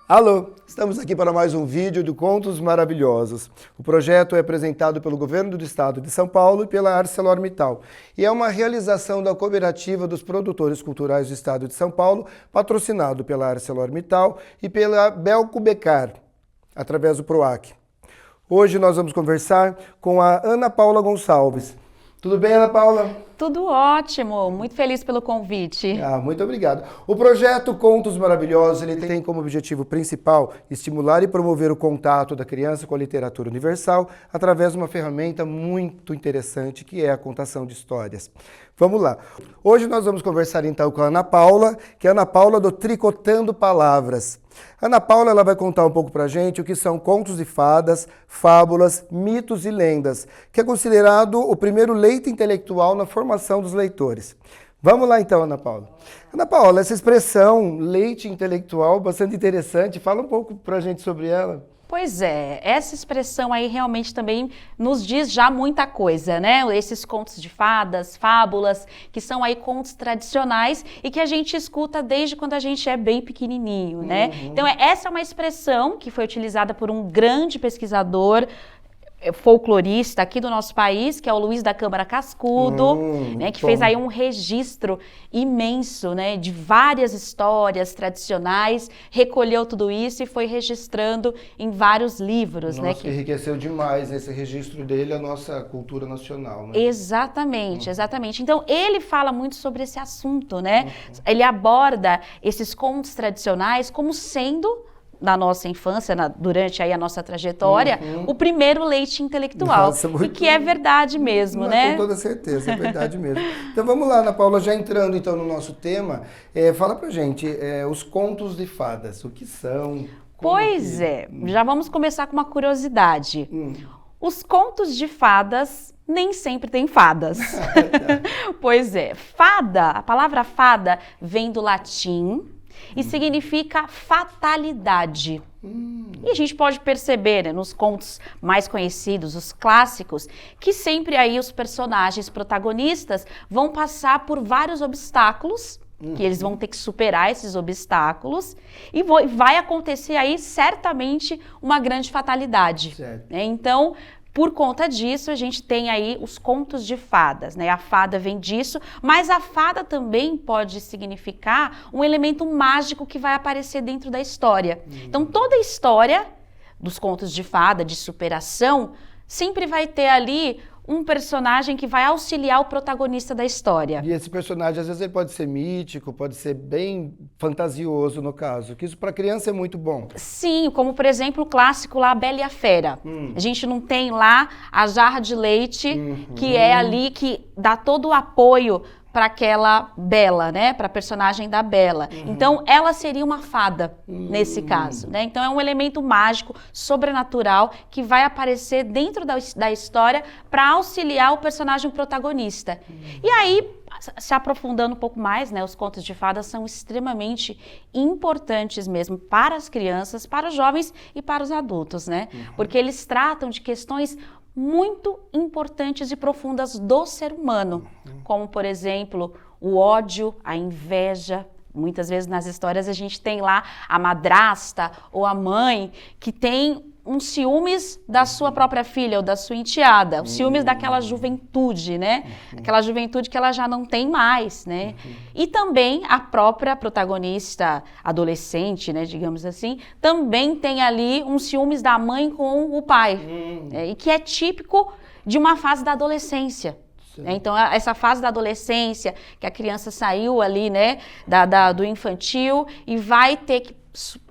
Alô, estamos aqui para mais um vídeo do Contos Maravilhosos. O projeto é apresentado pelo Governo do Estado de São Paulo e pela ArcelorMittal. E é uma realização da Cooperativa dos Produtores Culturais do Estado de São Paulo, patrocinado pela ArcelorMittal e pela Belco Becar, através do PROAC. Hoje nós vamos conversar com a Ana Paula Gonçalves. Tudo bem, Ana Paula? Tudo ótimo, muito feliz pelo convite. Muito obrigado. O projeto Contos Maravilhosos ele tem como objetivo principal estimular e promover o contato da criança com a literatura universal através de uma ferramenta muito interessante que é a contação de histórias. Vamos lá. Hoje nós vamos conversar então com a Ana Paula, que é a Ana Paula do Tricotando Palavras. A Ana Paula ela vai contar um pouco pra gente o que são contos de fadas, fábulas, mitos e lendas, que é considerado o primeiro leito intelectual na formação dos leitores. Vamos lá então, Ana Paula. Ana Paula, essa expressão leite intelectual, bastante interessante, fala um pouco pra gente sobre ela. Pois é, essa expressão aí realmente também nos diz já muita coisa, né? Esses contos de fadas, fábulas, que são aí contos tradicionais e que a gente escuta desde quando a gente é bem pequenininho, né? Então essa é uma expressão que foi utilizada por um grande pesquisador folclorista aqui do nosso país, que é o Luiz da Câmara Cascudo, né, que fez aí um registro imenso, né, de várias histórias tradicionais, recolheu tudo isso e foi registrando em vários livros. Nossa, né, que enriqueceu demais esse registro dele, a nossa cultura nacional. Né? Exatamente, exatamente. Então, ele fala muito sobre esse assunto, né? Ele aborda esses contos tradicionais como sendo, na nossa infância, durante aí a nossa trajetória, o primeiro leite intelectual. Nossa, muito... E que é verdade mesmo, né? Com toda certeza, é verdade mesmo. Então vamos lá, Ana Paula, já entrando então no nosso tema, fala pra gente, os contos de fadas, o que são? Pois já vamos começar com uma curiosidade. Os contos de fadas nem sempre têm fadas. Pois é, fada, a palavra fada vem do latim, e significa fatalidade. E a gente pode perceber, né, nos contos mais conhecidos, os clássicos, que sempre aí os personagens protagonistas vão passar por vários obstáculos, que eles vão ter que superar esses obstáculos, e vai acontecer aí certamente uma grande fatalidade. Né? Então, por conta disso, a gente tem aí os contos de fadas, né? A fada vem disso, mas a fada também pode significar um elemento mágico que vai aparecer dentro da história. Então, toda a história dos contos de fada, de superação, sempre vai ter ali um personagem que vai auxiliar o protagonista da história. E esse personagem, às vezes, ele pode ser mítico, pode ser bem fantasioso, no caso, que isso para criança é muito bom. Sim, como, por exemplo, o clássico lá, A Bela e a Fera. A gente não tem lá a jarra de leite, que é ali que dá todo o apoio para aquela Bela, né? Para a personagem da Bela. Então, ela seria uma fada nesse caso, né? Então, é um elemento mágico, sobrenatural, que vai aparecer dentro da história para auxiliar o personagem protagonista. E aí, se aprofundando um pouco mais, né? Os contos de fadas são extremamente importantes mesmo para as crianças, para os jovens e para os adultos, né? Porque eles tratam de questões muito importantes e profundas do ser humano, como, por exemplo, o ódio, a inveja. Muitas vezes nas histórias a gente tem lá a madrasta ou a mãe que tem uns ciúmes da sua própria filha ou da sua enteada, os ciúmes daquela juventude, né? Aquela juventude que ela já não tem mais, né? E também a própria protagonista adolescente, né, digamos assim, também tem ali uns ciúmes da mãe com o pai, e que é típico de uma fase da adolescência. Então, essa fase da adolescência, que a criança saiu ali, né, do infantil e vai ter que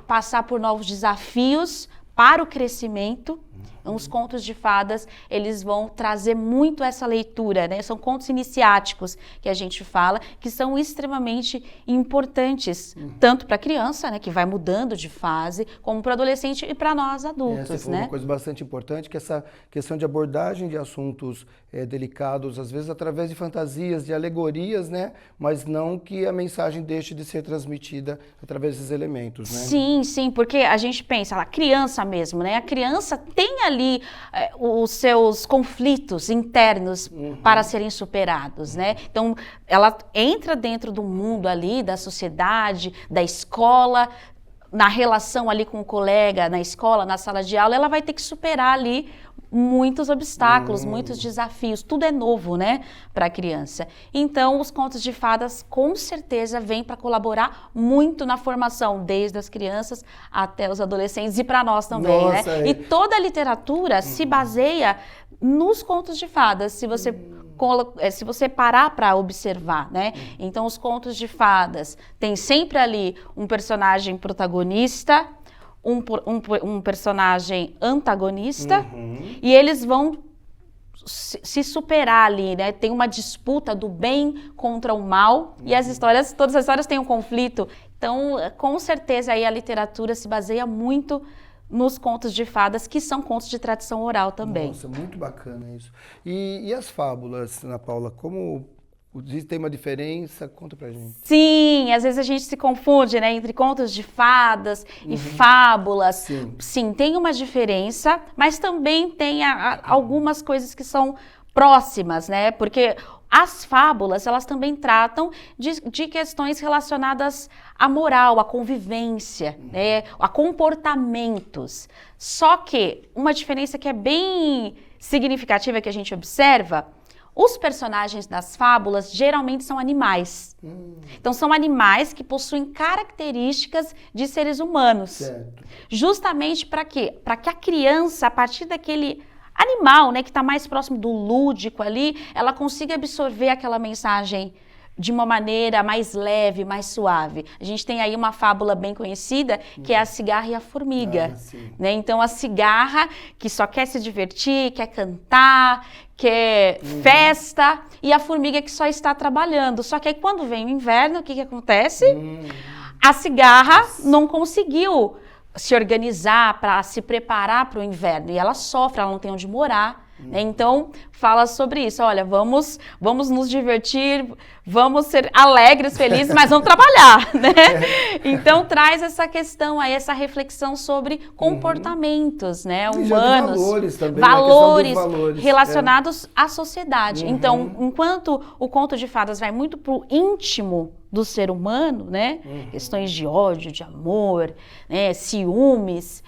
passar por novos desafios para o crescimento. Os contos de fadas, eles vão trazer muito essa leitura, né? São contos iniciáticos que a gente fala, que são extremamente importantes, tanto para a criança, né, que vai mudando de fase, como para o adolescente e para nós adultos, Essa foi uma coisa bastante importante, que essa questão de abordagem de assuntos delicados, às vezes através de fantasias, de alegorias, né? Mas não que a mensagem deixe de ser transmitida através desses elementos, né? Sim, sim, porque a gente pensa, a criança mesmo, né? A criança tem ali os seus conflitos internos para serem superados, né? Então, ela entra dentro do mundo ali, da sociedade, da escola, na relação ali com o colega, na escola, na sala de aula, ela vai ter que superar ali muitos obstáculos, muitos desafios, tudo é novo, né, para a criança. Então, os contos de fadas, com certeza, vêm para colaborar muito na formação, desde as crianças até os adolescentes e para nós também, Nossa, né? E toda a literatura se baseia nos contos de fadas, se você parar para observar, né? Então, os contos de fadas têm sempre ali um personagem protagonista, um personagem antagonista, e eles vão se superar ali, né? Tem uma disputa do bem contra o mal, e todas as histórias têm um conflito. Então, com certeza, aí a literatura se baseia muito nos contos de fadas, que são contos de tradição oral também. Nossa, muito bacana isso. E as fábulas, Ana Paula, como tem uma diferença? Conta pra gente. Sim, às vezes a gente se confunde, né, entre contos de fadas e fábulas. Sim, tem uma diferença, mas também tem algumas coisas que são próximas, né? Porque as fábulas, elas também tratam de questões relacionadas à moral, à convivência, né, a comportamentos. Só que uma diferença que é bem significativa que a gente observa, os personagens das fábulas geralmente são animais. Então, são animais que possuem características de seres humanos. Certo. Justamente para quê? Para que a criança, a partir daquele animal, né, que está mais próximo do lúdico ali, ela consiga absorver aquela mensagem de uma maneira mais leve, mais suave. A gente tem aí uma fábula bem conhecida, que é a cigarra e a formiga. Né? Então, a cigarra, que só quer se divertir, quer cantar, quer festa, e a formiga que só está trabalhando. Só que aí, quando vem o inverno, o que acontece? A cigarra não conseguiu se organizar para se preparar para o inverno, e ela sofre, ela não tem onde morar. Né? Então, fala sobre isso. Olha, vamos nos divertir, vamos ser alegres, felizes, mas vamos trabalhar, né? Então, traz essa questão aí, essa reflexão sobre comportamentos, né, humanos. Valores também, valores relacionados à sociedade. Então, enquanto o conto de fadas vai muito pro íntimo do ser humano, né? Questões de ódio, de amor, né, ciúmes.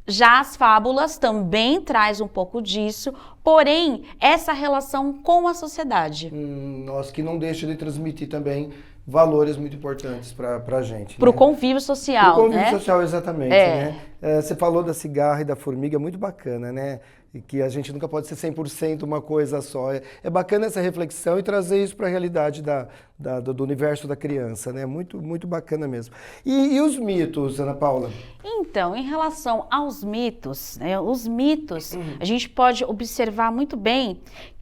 Já as fábulas também traz um pouco disso, porém, essa relação com a sociedade. Nossa, que não deixa de transmitir também valores muito importantes para a gente. Para o né? convívio social, Pro convívio né? social, exatamente. Né? Você falou da cigarra e da formiga, muito bacana, né? E que a gente nunca pode ser 100% uma coisa só. É bacana essa reflexão e trazer isso para a realidade do universo da criança, né? Muito, muito bacana mesmo. E os mitos, Ana Paula? Então, em relação aos mitos, né, os mitos, a gente pode observar muito bem.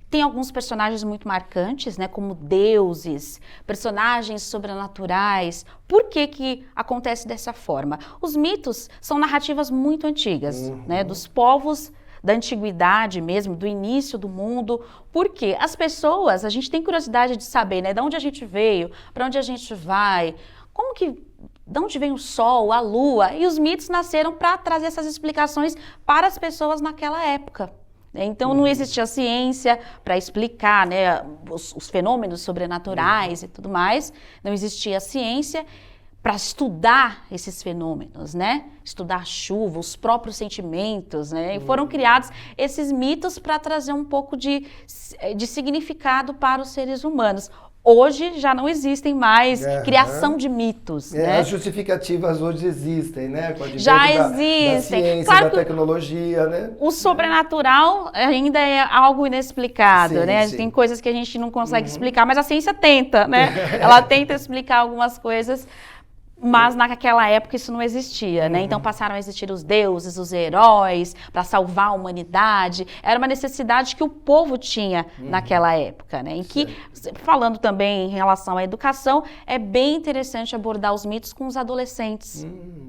Tem alguns personagens muito marcantes, né, como deuses, personagens sobrenaturais. Por que acontece dessa forma? Os mitos são narrativas muito antigas, né, dos povos da antiguidade mesmo, do início do mundo. Porque as pessoas, a gente tem curiosidade de saber, né, de onde a gente veio, para onde a gente vai, de onde vem o sol, a lua, e os mitos nasceram para trazer essas explicações para as pessoas naquela época. Então, não existia ciência para explicar, né, os fenômenos sobrenaturais e tudo mais, não existia ciência para estudar esses fenômenos, né? Estudar a chuva, os próprios sentimentos, né? E foram criados esses mitos para trazer um pouco de significado para os seres humanos. Hoje já não existem mais criação de mitos. Né? As justificativas hoje existem, né? Já existem. Da ciência, claro, da tecnologia, né? O sobrenatural ainda é algo inexplicado, sim, né? sim. Tem coisas que a gente não consegue explicar, mas a ciência tenta, né? Ela tenta explicar algumas coisas, mas naquela época isso não existia, né? Então passaram a existir os deuses, os heróis, para salvar a humanidade. Era uma necessidade que o povo tinha naquela época, né? Em que, falando também em relação à educação, é bem interessante abordar os mitos com os adolescentes,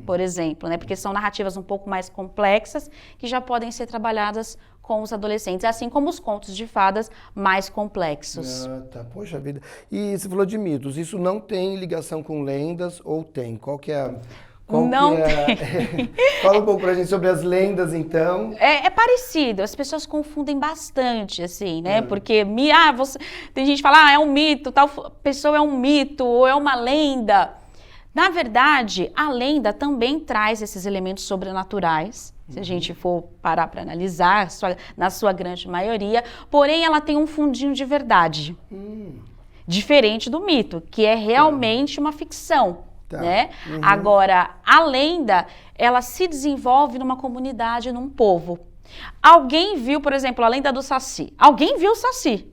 por exemplo, né? Porque são narrativas um pouco mais complexas que já podem ser trabalhadas com os adolescentes, assim como os contos de fadas mais complexos. Tá, poxa vida. E você falou de mitos, isso não tem ligação com lendas ou tem? Qual que é tem. Fala um pouco pra gente sobre as lendas, então. É parecido, as pessoas confundem bastante, assim, né? Porque tem gente que fala, é um mito, tal pessoa é um mito, ou é uma lenda. Na verdade, a lenda também traz esses elementos sobrenaturais, se a gente for parar para analisar, na sua grande maioria, porém ela tem um fundinho de verdade, diferente do mito, que é realmente uma ficção. Né? Agora, a lenda, ela se desenvolve numa comunidade, num povo. Alguém viu, por exemplo, a lenda do Saci. Alguém viu o Saci,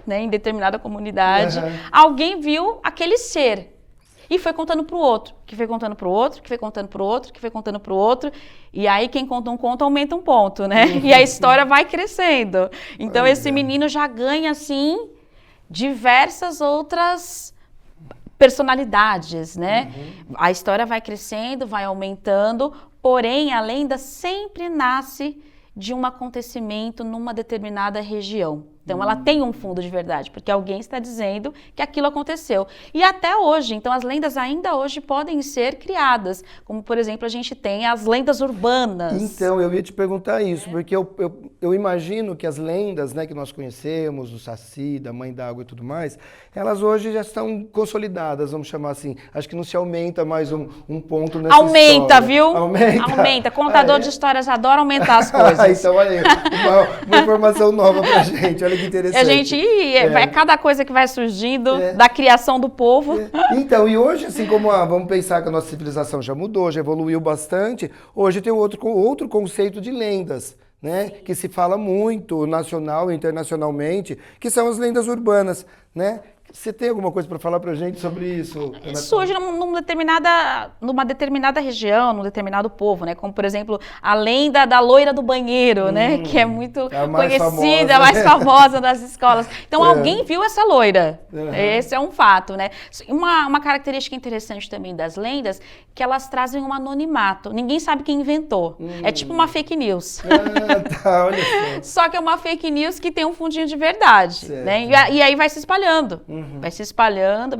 né? Em determinada comunidade. Alguém viu aquele ser. E foi contando para o outro, que foi contando para o outro, que foi contando para o outro, que foi contando para o outro. E aí quem conta um conto aumenta um ponto, né? E a história vai crescendo. Então esse menino já ganha, assim, diversas outras personalidades, né? A história vai crescendo, vai aumentando, porém a lenda sempre nasce de um acontecimento numa determinada região. Então, ela tem um fundo de verdade, porque alguém está dizendo que aquilo aconteceu. E até hoje, então, as lendas ainda hoje podem ser criadas. Como, por exemplo, a gente tem as lendas urbanas. Então, eu ia te perguntar isso, porque eu imagino que as lendas, né, que nós conhecemos, do Saci, da Mãe d'Água e tudo mais, elas hoje já estão consolidadas, vamos chamar assim. Acho que não se aumenta mais um ponto nessa Aumenta, história. viu? Aumenta. Contador de histórias adora aumentar as coisas. Então, olha aí, uma informação nova pra gente, olha que interessante. A gente, cada coisa que vai surgindo da criação do povo. Então, e hoje, assim como vamos pensar que a nossa civilização já mudou, já evoluiu bastante, hoje tem outro conceito de lendas, né? Que se fala muito, nacional e internacionalmente, que são as lendas urbanas, né? Você tem alguma coisa para falar para a gente sobre isso? Surge numa determinada região, num determinado povo, né? Como, por exemplo, a lenda da loira do banheiro, né? Que é muito conhecida, a mais famosa das escolas. Então, alguém viu essa loira. Esse é um fato, né? Uma característica interessante também das lendas, que elas trazem um anonimato. Ninguém sabe quem inventou. É tipo uma fake news. Olha só. Só que é uma fake news que tem um fundinho de verdade, né? E aí vai se espalhando. Vai se espalhando,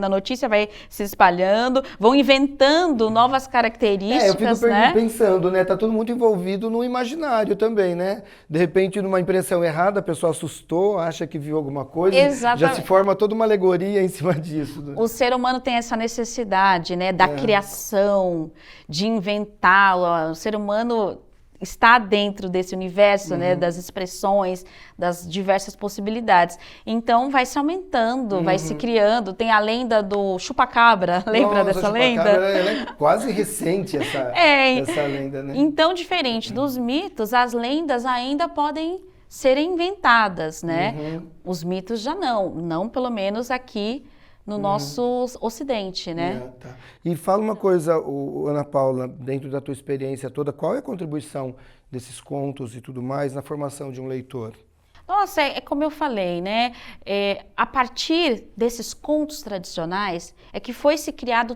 a notícia vai se espalhando, vão inventando novas características, eu fico pensando, né? Tá todo mundo envolvido no imaginário também, né? De repente, numa impressão errada, a pessoa assustou, acha que viu alguma coisa, já se forma toda uma alegoria em cima disso. Né? O ser humano tem essa necessidade, né? Da criação, de inventar, o ser humano está dentro desse universo, né, das expressões, das diversas possibilidades. Então, vai se aumentando, vai se criando. Tem a lenda do chupacabra, lembra dessa lenda? Ela é quase recente, essa lenda, né? Então, diferente dos mitos, as lendas ainda podem ser inventadas, né? Os mitos já não pelo menos aqui no nosso ocidente, né? Tá. E fala uma coisa, Ana Paula, dentro da tua experiência toda, qual é a contribuição desses contos e tudo mais na formação de um leitor? Nossa, é como eu falei, né? A partir desses contos tradicionais é que foi se criado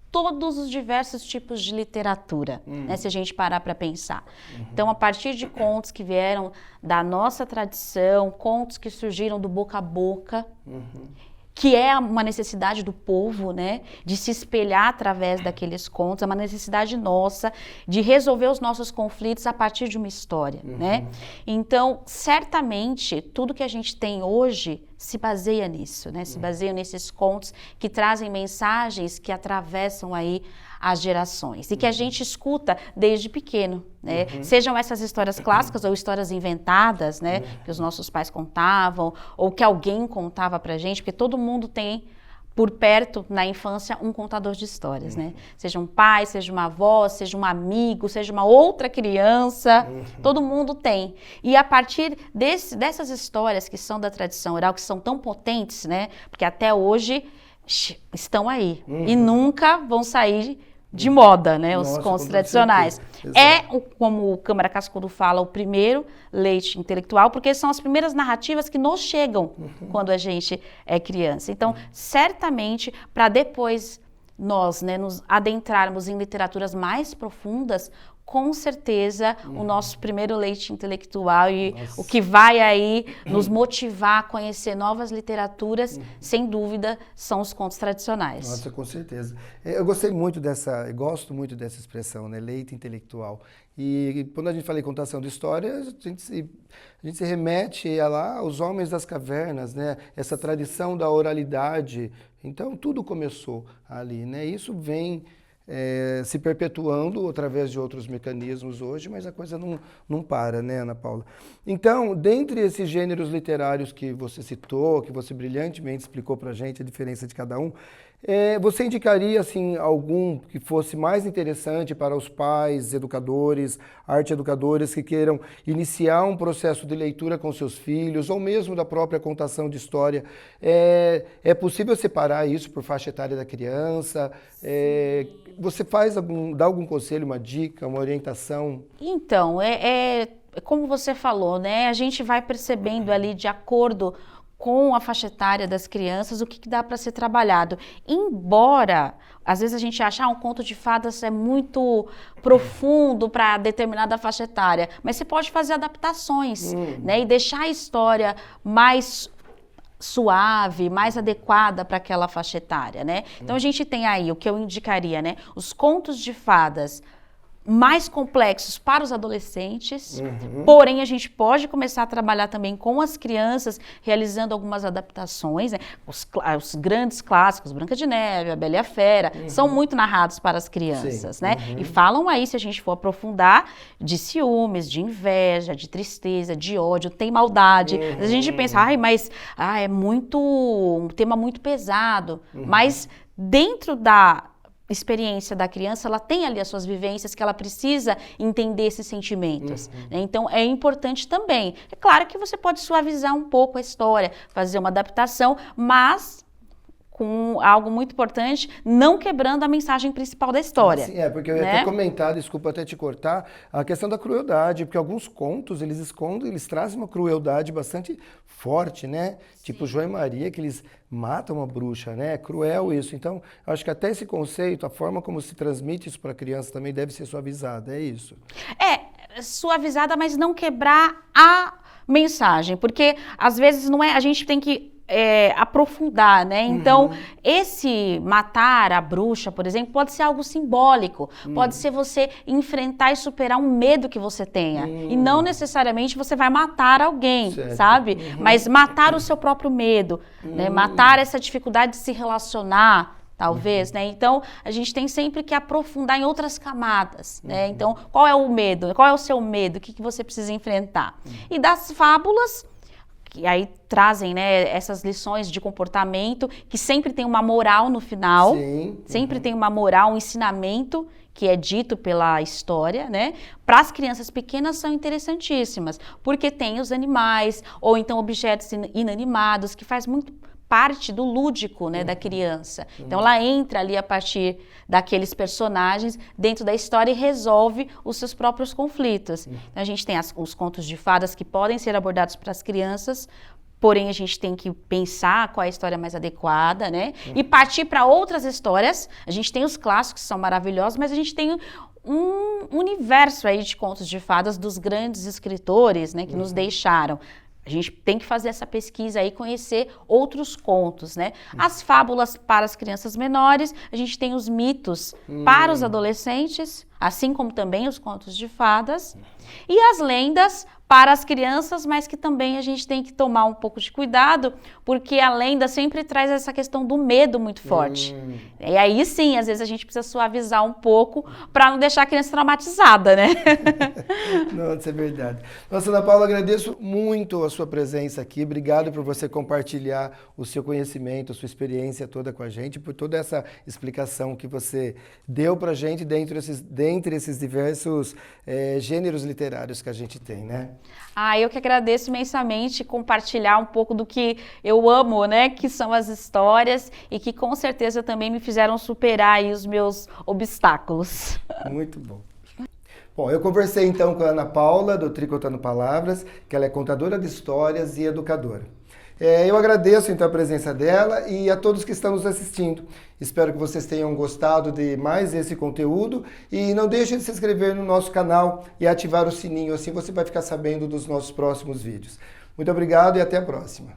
todos os diversos tipos de literatura, né, se a gente parar para pensar. Então, a partir de contos que vieram da nossa tradição, contos que surgiram do boca a boca, que é uma necessidade do povo, né, de se espelhar através daqueles contos, é uma necessidade nossa de resolver os nossos conflitos a partir de uma história, né? Então, certamente, tudo que a gente tem hoje se baseia nisso, né? Se baseia nesses contos que trazem mensagens que atravessam aí as gerações e que a gente escuta desde pequeno, né? Sejam essas histórias clássicas ou histórias inventadas, né? Que os nossos pais contavam ou que alguém contava pra gente, porque todo mundo tem por perto, na infância, um contador de histórias, né? Seja um pai, seja uma avó, seja um amigo, seja uma outra criança, todo mundo tem. E a partir dessas histórias que são da tradição oral, que são tão potentes, né? Porque até hoje estão aí e nunca vão sair de moda, né? Os contos tradicionais. Como o Câmara Cascudo fala, o primeiro leite intelectual, porque são as primeiras narrativas que nos chegam quando a gente é criança. Então, certamente, para depois nós, né, nos adentrarmos em literaturas mais profundas, com certeza o nosso primeiro leite intelectual e o que vai aí nos motivar a conhecer novas literaturas, sem dúvida, são os contos tradicionais. Nossa, com certeza. Eu gosto muito dessa expressão, né? Leite intelectual. E quando a gente fala em contação de histórias, a gente se remete a lá aos homens das cavernas, né? Essa tradição da oralidade Então, tudo começou ali, né? Isso vem se perpetuando através de outros mecanismos hoje, mas a coisa não para, né, Ana Paula? Então, dentre esses gêneros literários que você citou, que você brilhantemente explicou para a gente a diferença de cada um, você indicaria assim, algum que fosse mais interessante para os pais, educadores, arte-educadores que queiram iniciar um processo de leitura com seus filhos, ou mesmo da própria contação de história? É possível separar isso por faixa etária da criança? Você dá algum conselho, uma dica, uma orientação? Então, como você falou, né? A gente vai percebendo ali de acordo com a faixa etária das crianças, o que dá para ser trabalhado. Embora, às vezes a gente acha um conto de fadas é muito profundo para determinada faixa etária, mas você pode fazer adaptações, né? E deixar a história mais suave, mais adequada para aquela faixa etária, né? Então a gente tem aí o que eu indicaria, né? Os contos de fadas mais complexos para os adolescentes, porém a gente pode começar a trabalhar também com as crianças, realizando algumas adaptações, né? Os grandes clássicos, Branca de Neve, A Bela e a Fera, são muito narrados para as crianças, né? E falam aí, se a gente for aprofundar, de ciúmes, de inveja, de tristeza, de ódio, tem maldade. A gente pensa, mas é um tema muito pesado, mas dentro da experiência da criança, ela tem ali as suas vivências que ela precisa entender esses sentimentos. Né? Então, é importante também. É claro que você pode suavizar um pouco a história, fazer uma adaptação, mas com algo muito importante, não quebrando a mensagem principal da história. Sim, porque eu ia até comentar, desculpa até te cortar, a questão da crueldade, porque alguns contos, eles trazem uma crueldade bastante forte, né? Sim. Tipo João e Maria, que eles matam uma bruxa, né? É cruel isso. Então, eu acho que até esse conceito, a forma como se transmite isso para a criança também deve ser suavizada, é isso? Suavizada, mas não quebrar a mensagem, porque às vezes a gente tem que aprofundar, né? Então, esse matar a bruxa, por exemplo, pode ser algo simbólico, pode ser você enfrentar e superar um medo que você tenha, e não necessariamente você vai matar alguém, sabe? Mas matar o seu próprio medo, né? Matar essa dificuldade de se relacionar, talvez, né? Então, a gente tem sempre que aprofundar em outras camadas, né? Então, qual é o medo? Qual é o seu medo? O que você precisa enfrentar? E das fábulas, que aí trazem, né, essas lições de comportamento, que sempre tem uma moral no final, sempre tem uma moral, um ensinamento que é dito pela história, né? Para as crianças pequenas são interessantíssimas, porque tem os animais, ou então objetos inanimados, que faz muito parte do lúdico, né, da criança. Então, ela entra ali a partir daqueles personagens dentro da história e resolve os seus próprios conflitos. Então, a gente tem os contos de fadas que podem ser abordados para as crianças, porém, a gente tem que pensar qual é a história mais adequada, né? E partir para outras histórias. A gente tem os clássicos que são maravilhosos, mas a gente tem um universo aí de contos de fadas dos grandes escritores, né, que nos deixaram. A gente tem que fazer essa pesquisa aí, conhecer outros contos, né? As fábulas para as crianças menores, a gente tem os mitos para os adolescentes, assim como também os contos de fadas. E as lendas para as crianças, mas que também a gente tem que tomar um pouco de cuidado, porque a lenda sempre traz essa questão do medo muito forte. E aí sim, às vezes a gente precisa suavizar um pouco para não deixar a criança traumatizada, né? Nossa, é verdade. Nossa, Ana Paula, agradeço muito a sua presença aqui. Obrigado por você compartilhar o seu conhecimento, a sua experiência toda com a gente, por toda essa explicação que você deu para a gente dentre esses diversos gêneros literários que a gente tem, né? Eu que agradeço imensamente compartilhar um pouco do que eu amo, né? Que são as histórias e que com certeza também me fizeram superar aí os meus obstáculos. Muito bom. Bom, eu conversei então com a Ana Paula, do Tricotando Palavras, que ela é contadora de histórias e educadora. Eu agradeço então a presença dela e a todos que estão nos assistindo. Espero que vocês tenham gostado de mais esse conteúdo e não deixem de se inscrever no nosso canal e ativar o sininho, assim você vai ficar sabendo dos nossos próximos vídeos. Muito obrigado e até a próxima.